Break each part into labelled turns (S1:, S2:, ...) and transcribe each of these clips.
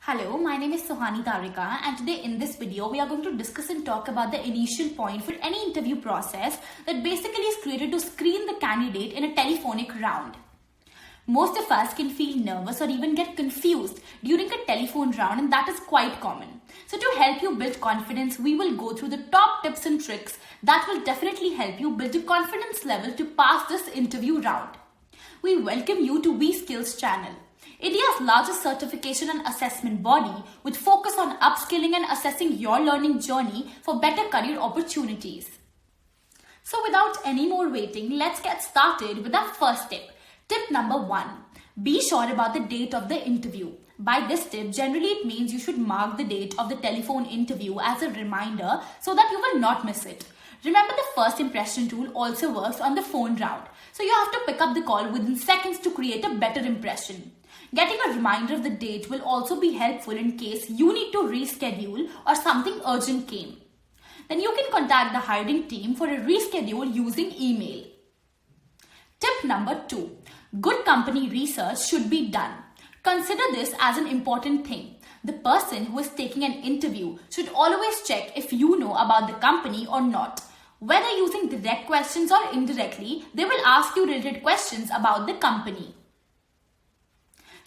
S1: Hello, my name is Sohani Tarika, and today in this video we are going to discuss and talk about the initial point for any interview process that basically is created to screen the candidate in a telephonic round. Most of us can feel nervous or even get confused during a telephone round, and that is quite common. So to help you build confidence, we will go through the top tips and tricks that will definitely help you build a confidence level to pass this interview round. We welcome you to Vskills channel, India's largest certification and assessment body with focus on upskilling and assessing your learning journey for better career opportunities. So without any more waiting, let's get started with our first tip. Tip number 1. Be sure about the date of the interview. By this tip, generally it means you should mark the date of the telephone interview as a reminder so that you will not miss it. Remember, the first impression tool also works on the phone round. So you have to pick up the call within seconds to create a better impression. Getting a reminder of the date will also be helpful in case you need to reschedule or something urgent came. Then you can contact the hiring team for a reschedule using email. Tip number 2. Good company research should be done. Consider this as an important thing. The person who is taking an interview should always check if you know about the company or not. Whether using direct questions or indirectly, they will ask you related questions about the company.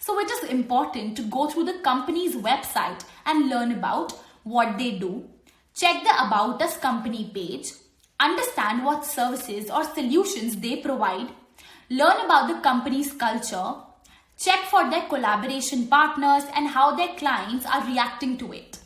S1: So it is important to go through the company's website and learn about what they do, check the About Us company page, understand what services or solutions they provide, learn about the company's culture, check for their collaboration partners and how their clients are reacting to it.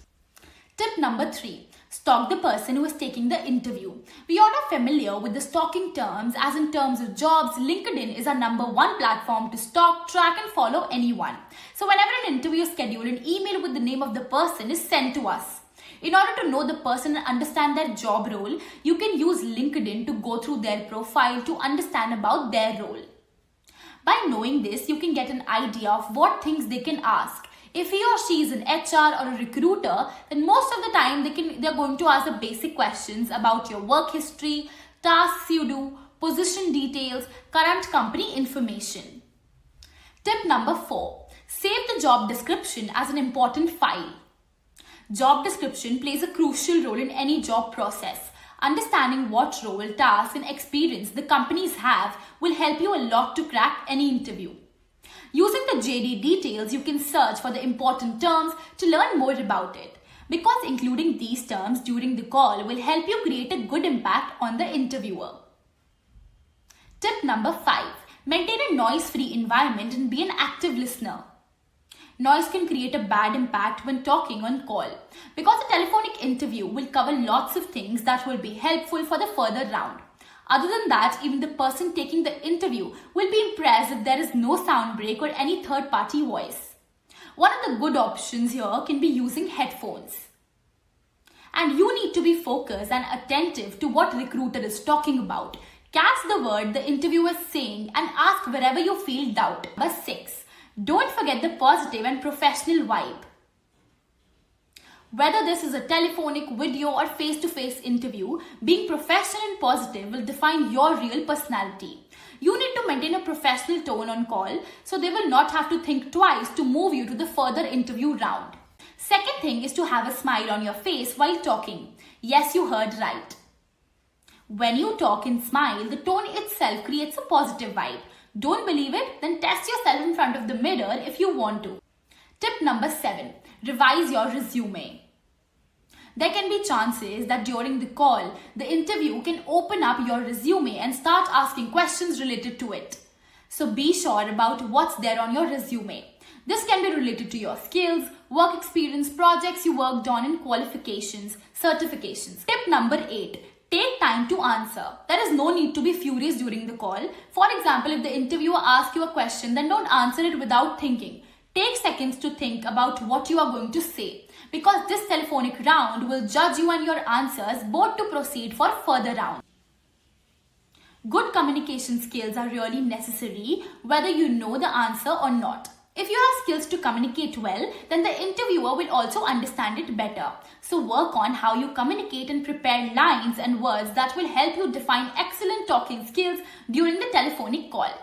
S1: Tip number 3. Stalk the person who is taking the interview. We all are familiar with the stalking terms, as in terms of jobs, LinkedIn is our number 1 platform to stalk, track and follow anyone. So whenever an interview is scheduled, an email with the name of the person is sent to us. In order to know the person and understand their job role, you can use LinkedIn to go through their profile to understand about their role. By knowing this, you can get an idea of what things they can ask. If he or she is an HR or a recruiter, then most of the time they're going to ask the basic questions about your work history, tasks you do, position details, current company information. Tip number 4. Save the job description as an important file. Job description plays a crucial role in any job process. Understanding what role, task and experience the companies have will help you a lot to crack any interview. Using the JD details, you can search for the important terms to learn more about it, because including these terms during the call will help you create a good impact on the interviewer. Tip number 5. Maintain a noise-free environment and be an active listener. Noise can create a bad impact when talking on call, because a telephonic interview will cover lots of things that will be helpful for the further round. Other than that, even the person taking the interview will be impressed if there is no sound break or any third-party voice. One of the good options here can be using headphones. And you need to be focused and attentive to what recruiter is talking about. Catch the word the interviewer is saying and ask wherever you feel doubt. Number 6. Don't forget the positive and professional vibe. Whether this is a telephonic, video or face-to-face interview, being professional and positive will define your real personality. You need to maintain a professional tone on call so they will not have to think twice to move you to the further interview round. Second thing is to have a smile on your face while talking. Yes, you heard right. When you talk and smile, the tone itself creates a positive vibe. Don't believe it? Then test yourself in front of the mirror if you want to. Tip number 7. Revise your resume. There can be chances that during the call, the interview can open up your resume and start asking questions related to it. So be sure about what's there on your resume. This can be related to your skills, work experience, projects you worked on and qualifications, certifications. Tip number 8. Take time to answer. There is no need to be furious during the call. For example, if the interviewer asks you a question, then don't answer it without thinking. Take seconds to think about what you are going to say, because this telephonic round will judge you and your answers both to proceed for further round. Good communication skills are really necessary whether you know the answer or not. If you have skills to communicate well, then the interviewer will also understand it better. So work on how you communicate and prepare lines and words that will help you define excellent talking skills during the telephonic call.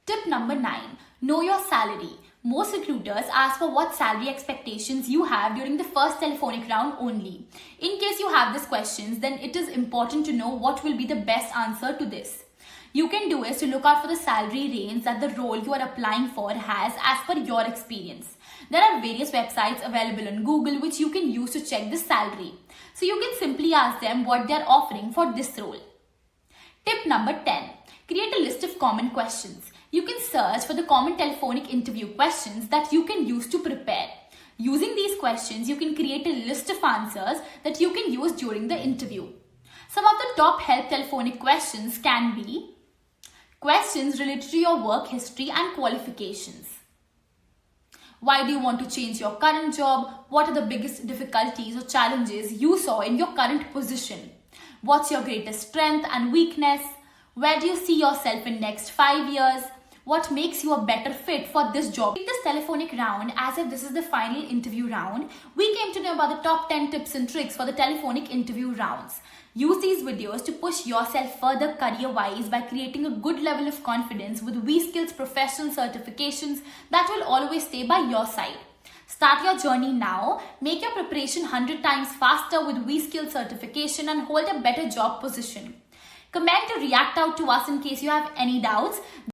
S1: Tip number 9. Know your salary. Most recruiters ask for what salary expectations you have during the first telephonic round only. In case you have these questions, then it is important to know what will be the best answer to this. You can do is to look out for the salary range that the role you are applying for has as per your experience. There are various websites available on Google which you can use to check the salary. So you can simply ask them what they are offering for this role. Tip number 10. Create a list of common questions. You can search for the common telephonic interview questions that you can use to prepare. Using these questions, you can create a list of answers that you can use during the interview. Some of the top help telephonic questions can be questions related to your work history and qualifications. Why do you want to change your current job? What are the biggest difficulties or challenges you saw in your current position? What's your greatest strength and weakness? Where do you see yourself in next 5 years? What makes you a better fit for this job? In this telephonic round, as if this is the final interview round, we came to know about the top 10 tips and tricks for the telephonic interview rounds. Use these videos to push yourself further career-wise by creating a good level of confidence with Vskills professional certifications that will always stay by your side. Start your journey now, make your preparation 100 times faster with Vskills certification and hold a better job position. Comment or react out to us in case you have any doubts.